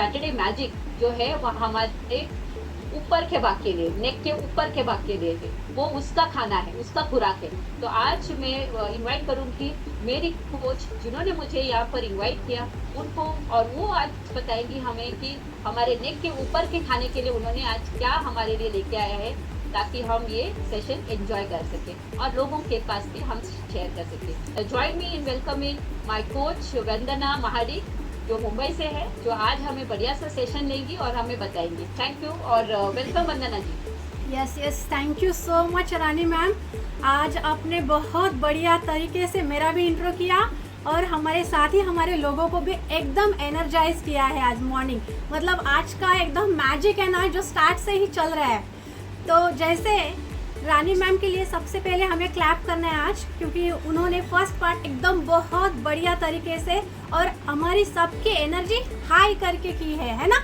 Saturday magic जो है वो हमारे ऊपर के भाग के लिए, नेक के ऊपर के भाग के लिए है, वो उसका खाना है, उसका खुराक है। तो आज मैं इनवाइट करूंगी मेरी कोच जिन्होंने मुझे यहाँ पर इनवाइट किया उनको, और वो आज बताएंगी हमें कि हमारे नेक के ऊपर के खाने के लिए उन्होंने आज क्या हमारे लिए लेके आया है, ताकि हम ये सेशन एंजॉय कर सकें और लोगों के पास भी हम शेयर कर सकें। Join me in welcoming my coach Vandana Mahadik, जो मुंबई से है, जो आज हमें बढ़िया सा सेशन लेंगी और हमें बताएंगी। थैंक यू और welcome Vandana ji. Yes, thank you so much Rani ma'am. आज आपने बहुत बढ़िया तरीके से मेरा भी इंट्रो किया और हमारे साथ ही हमारे लोगों को भी एकदम एनर्जाइज किया है आज मॉर्निंग। मतलब आज का एकदम मैजिक है ना, जो स्टार्ट से ही चल रहा है। तो जैसे रानी मैम के लिए सबसे पहले हमें क्लैप करना है आज, क्योंकि उन्होंने फर्स्ट पार्ट एकदम बहुत बढ़िया तरीके से और हमारी सबकी एनर्जी हाई करके की है ना।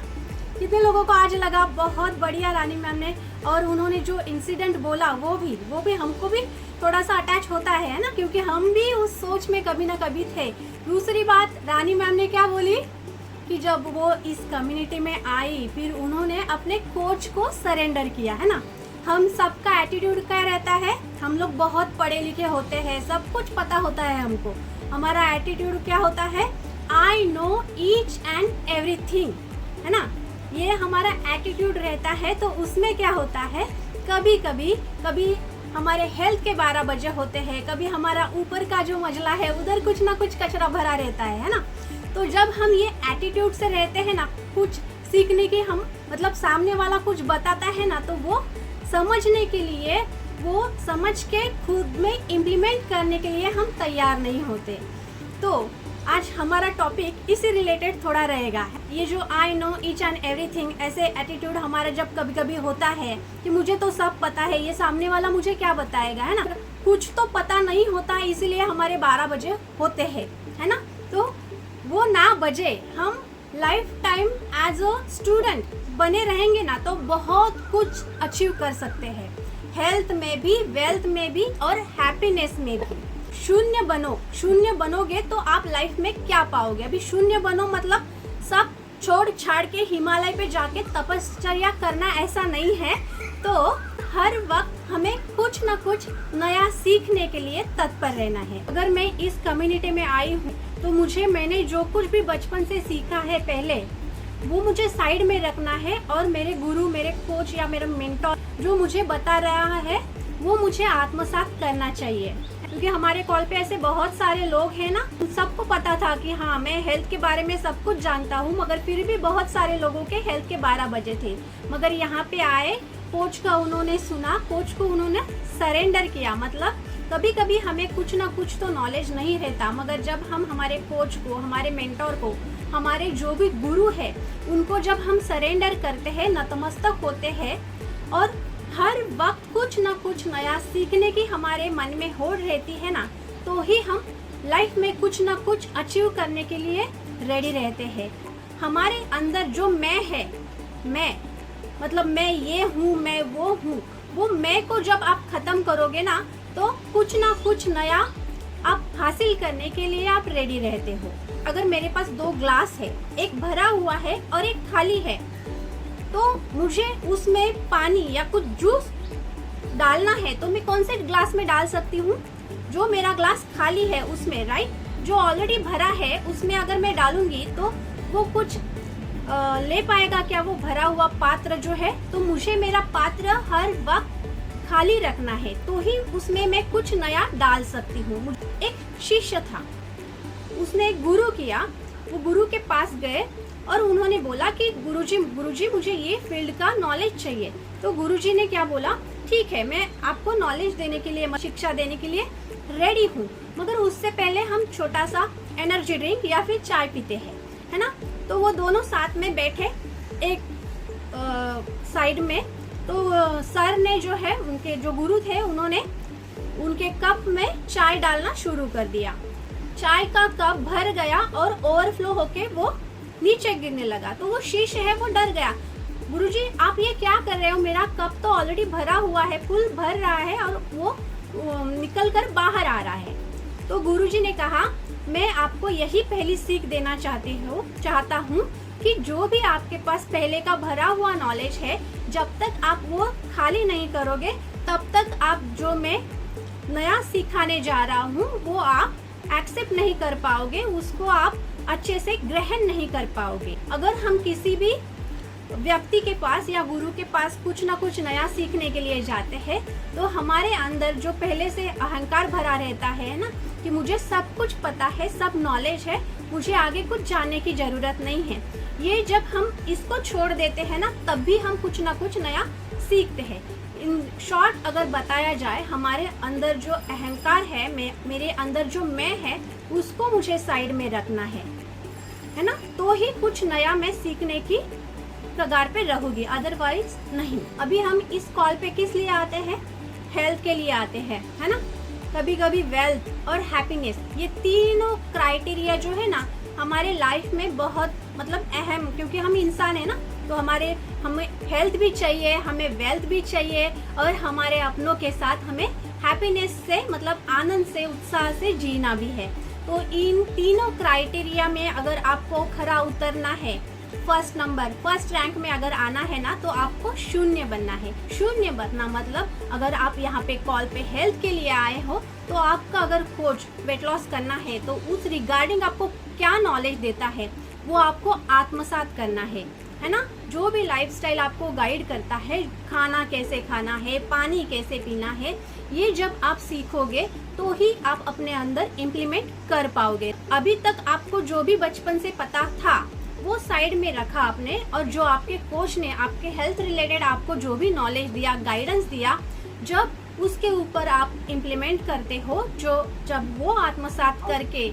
कितने लोगों को आज लगा बहुत बढ़िया रानी मैम ने, और उन्होंने जो इंसिडेंट बोला वो भी हमको भी थोड़ा सा अटैच होता है ना, क्योंकि हम भी उस सोच में कभी ना कभी थे। दूसरी बात रानी मैम ने क्या बोली कि जब वो इस कम्युनिटी में आई फिर उन्होंने अपने कोच को सरेंडर किया, है ना। हम सबका एटीट्यूड क्या रहता है, हम लोग बहुत पढ़े लिखे होते हैं, सब कुछ पता होता है हमको। हमारा एटीट्यूड क्या होता है, I know each and everything, है ना। ये हमारा एटीट्यूड रहता है। तो उसमें क्या होता है, कभी हमारे हेल्थ के 12 बजे होते हैं, कभी हमारा ऊपर का जो मजला है उधर कुछ ना कुछ कचरा भरा रहता है ना। तो जब हम ये एटीट्यूड से रहते हैं ना, कुछ सीखने की हम मतलब सामने वाला कुछ बताता है ना, तो वो समझने के लिए, वो समझ के खुद में इम्प्लीमेंट करने के लिए हम तैयार नहीं होते। तो आज हमारा टॉपिक इसी रिलेटेड थोड़ा रहेगा। ये जो I know each and everything, ऐसे एटीट्यूड हमारा जब कभी कभी होता है कि मुझे तो सब पता है, ये सामने वाला मुझे क्या बताएगा, है ना। कुछ तो पता नहीं होता है, इसीलिए हमारे 12 बजे होते हैं, है ना। तो वो ना बजे, हम life time as a student बने रहेंगे ना, तो बहुत कुछ अचीव कर सकते हैं, हेल्थ में भी, वेल्थ में भी और हैप्पीनेस में भी। शून्य बनोगे तो आप लाइफ में क्या पाओगे। अभी शून्य बनो मतलब सब छोड़ छाड़ के हिमालय पे जाके तपश्चर्या करना, ऐसा नहीं है। तो हर वक्त हमें कुछ ना कुछ नया सीखने के लिए तत्पर रहना है। अगर मैं इस कम्युनिटी में आई हूँ तो मैंने जो कुछ भी बचपन से सीखा है पहले, वो मुझे साइड में रखना है, और मेरे गुरु, मेरे कोच या मेरा मेंटोर जो मुझे बता रहा है वो मुझे आत्मसात करना चाहिए। क्योंकि हमारे कॉल पे ऐसे बहुत सारे लोग हैं ना, सबको पता था कि हाँ मैं हेल्थ के बारे में सब कुछ जानता हूँ, मगर फिर भी बहुत सारे लोगों के हेल्थ के 12 बजे थे। मगर यहाँ पे आए, कोच का उन्होंने सुना, कोच को उन्होंने सरेंडर किया। मतलब कभी कभी हमें कुछ ना कुछ तो नॉलेज नहीं रहता, मगर जब हम हमारे कोच को, हमारे मेंटोर को, हमारे जो भी गुरु है उनको जब हम सरेंडर करते हैं, नतमस्तक होते हैं, और हर वक्त कुछ ना कुछ नया सीखने की हमारे मन में होड़ रहती है ना, तो ही हम लाइफ में कुछ ना कुछ अचीव करने के लिए रेडी रहते हैं। हमारे अंदर जो मैं है, मतलब मैं ये हूँ, मैं वो हूँ, वो मैं को जब आप खत्म करोगे ना, तो कुछ ना कुछ नया आप हासिल करने के लिए आप रेडी रहते हो। अगर मेरे पास 2 ग्लास है, एक भरा हुआ है और एक खाली है, तो मुझे उसमें पानी या कुछ जूस डालना है, तो मैं कौन से ग्लास में डाल सकती हूँ, जो मेरा ग्लास खाली है उसमें, राइट। जो ऑलरेडी भरा है उसमें अगर मैं डालूंगी तो वो कुछ ले पाएगा क्या, वो भरा हुआ पात्र जो है। तो मुझे मेरा पात्र हर वक्त खाली रखना है, तो ही उसमें मैं कुछ नया डाल सकती हूँ। एक शिष्य था, उसने एक गुरु किया, वो गुरु के पास गए और उन्होंने बोला कि गुरुजी मुझे ये फील्ड का नॉलेज चाहिए। तो गुरुजी ने क्या बोला, ठीक है मैं आपको नॉलेज देने के लिए, शिक्षा देने के लिए रेडी हूँ, मगर उससे पहले हम छोटा सा एनर्जी ड्रिंक या फिर चाय पीते हैं, है ना। तो वो दोनों साथ में बैठे एक साइड में। तो सर ने जो है, उनके जो गुरु थे, उन्होंने उनके कप में चाय डालना शुरू कर दिया। चाय का कप भर गया और ओवरफ्लो होके वो नीचे गिरने लगा। तो वो शिष्य है वो डर गया, गुरुजी आप ये क्या कर रहे हो, मेरा कप तो ऑलरेडी भरा हुआ है, फुल भर रहा है और वो निकल कर बाहर आ रहा है। तो गुरुजी ने कहा मैं आपको यही पहली सीख देना चाहता हूँ कि जो भी आपके पास पहले का भरा हुआ नॉलेज है, जब तक आप वो खाली नहीं करोगे तब तक आप जो मैं नया सिखाने जा रहा हूँ वो आप एक्सेप्ट नहीं कर पाओगे, उसको आप अच्छे से ग्रहण नहीं कर पाओगे। अगर हम किसी भी व्यक्ति के पास या गुरु के पास कुछ ना कुछ नया सीखने के लिए जाते हैं तो हमारे अंदर जो पहले से अहंकार भरा रहता है ना कि मुझे सब कुछ पता है, सब नॉलेज है, मुझे आगे कुछ जानने की जरूरत नहीं है, ये जब हम इसको छोड़ देते हैं ना तब भी हम कुछ ना कुछ नया सीखते हैं। इन शॉर्ट अगर बताया जाए, हमारे अंदर जो अहंकार है, मेरे अंदर जो मैं है, उसको मुझे साइड में रखना है ना, तो ही कुछ नया मैं सीखने की कगार पे रहूंगी, अदरवाइज नहीं। अभी हम इस कॉल पे किस लिए आते हैं? हेल्थ के लिए आते हैं, है ना। कभी कभी वेल्थ और हैप्पीनेस, ये तीनों क्राइटेरिया जो है ना हमारे लाइफ में बहुत मतलब अहम, क्योंकि हम इंसान है ना, तो हमें हेल्थ भी चाहिए, हमें वेल्थ भी चाहिए और हमारे अपनों के साथ हमें हैप्पीनेस से मतलब आनंद से, उत्साह से जीना भी है। तो इन तीनों क्राइटेरिया में अगर आपको खरा उतरना है, फर्स्ट रैंक में अगर आना है ना, तो आपको शून्य बनना है। शून्य बनना मतलब अगर आप यहाँ पे कॉल पे हेल्थ के लिए आए हो तो आपका अगर कोच वेट लॉस करना है तो उस रिगार्डिंग आपको क्या नॉलेज देता है वो आपको आत्मसात करना है ना। जो भी लाइफस्टाइल आपको गाइड करता है, खाना कैसे खाना है, पानी कैसे पीना है, ये जब आप सीखोगे तो ही आप अपने अंदर इम्प्लीमेंट कर पाओगे। अभी तक आपको जो भी बचपन से पता था वो साइड में रखा आपने, और जो आपके कोच ने आपके हेल्थ रिलेटेड आपको जो भी नॉलेज दिया, गाइडेंस दिया, जब उसके ऊपर आप इम्प्लीमेंट करते हो, जब वो आत्मसात करके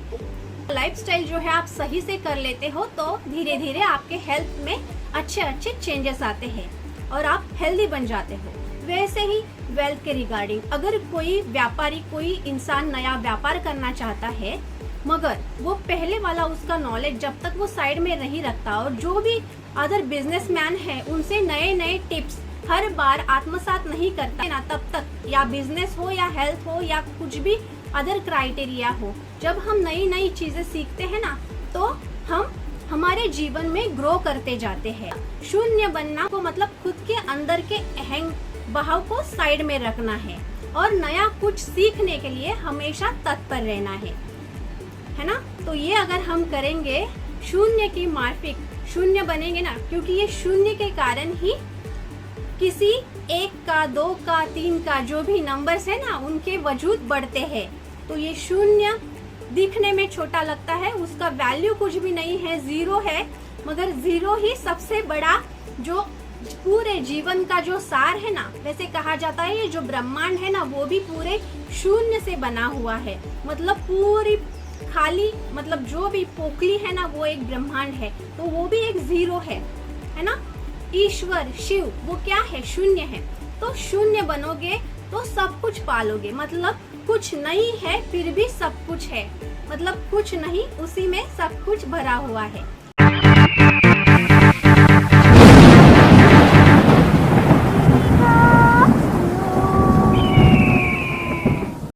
लाइफस्टाइल जो है आप सही से कर लेते हो, तो धीरे धीरे आपके हेल्थ में अच्छे अच्छे चेंजेस आते हैं और आप हेल्दी बन जाते हो। वैसे ही वेल्थ के रिगार्डिंग, अगर कोई व्यापारी, कोई इंसान नया व्यापार करना चाहता है मगर वो पहले वाला उसका नॉलेज जब तक वो साइड में नहीं रखता, और जो भी अदर बिजनेसमैन है उनसे नए नए टिप्स हर बार आत्मसात नहीं करता ना, तब तक या बिजनेस हो या हेल्थ हो या कुछ भी अदर क्राइटेरिया हो, जब हम नई नई चीजें सीखते हैं ना तो हम हमारे जीवन में ग्रो करते जाते हैं। शून्य बनना को मतलब खुद के अंदर के अहंग भाव को साइड में रखना है और नया कुछ सीखने के लिए हमेशा तत्पर रहना है ना। तो ये अगर हम करेंगे, शून्य की माफिक शून्य बनेंगे ना, क्योंकि ये शून्य के कारण ही किसी 1 का 2 का 3 का जो भी नंबर्स है ना उनके वजूद बढ़ते हैं। तो ये शून्य दिखने में छोटा लगता है, उसका वैल्यू कुछ भी नहीं है, जीरो है, मगर जीरो ही सबसे बड़ा जो पूरे जीवन का जो सार है ना, वैसे कहा जाता है ये जो ब्रह्मांड है ना वो भी पूरे शून्य से बना हुआ है, मतलब पूरी खाली, मतलब जो भी पोकली है ना वो एक ब्रह्मांड है, तो वो भी एक जीरो है ना। ईश्वर शिव वो क्या है? शून्य है। तो शून्य बनोगे तो सब कुछ पालोगे, मतलब कुछ नहीं है फिर भी सब कुछ है, मतलब कुछ नहीं उसी में सब कुछ भरा हुआ है।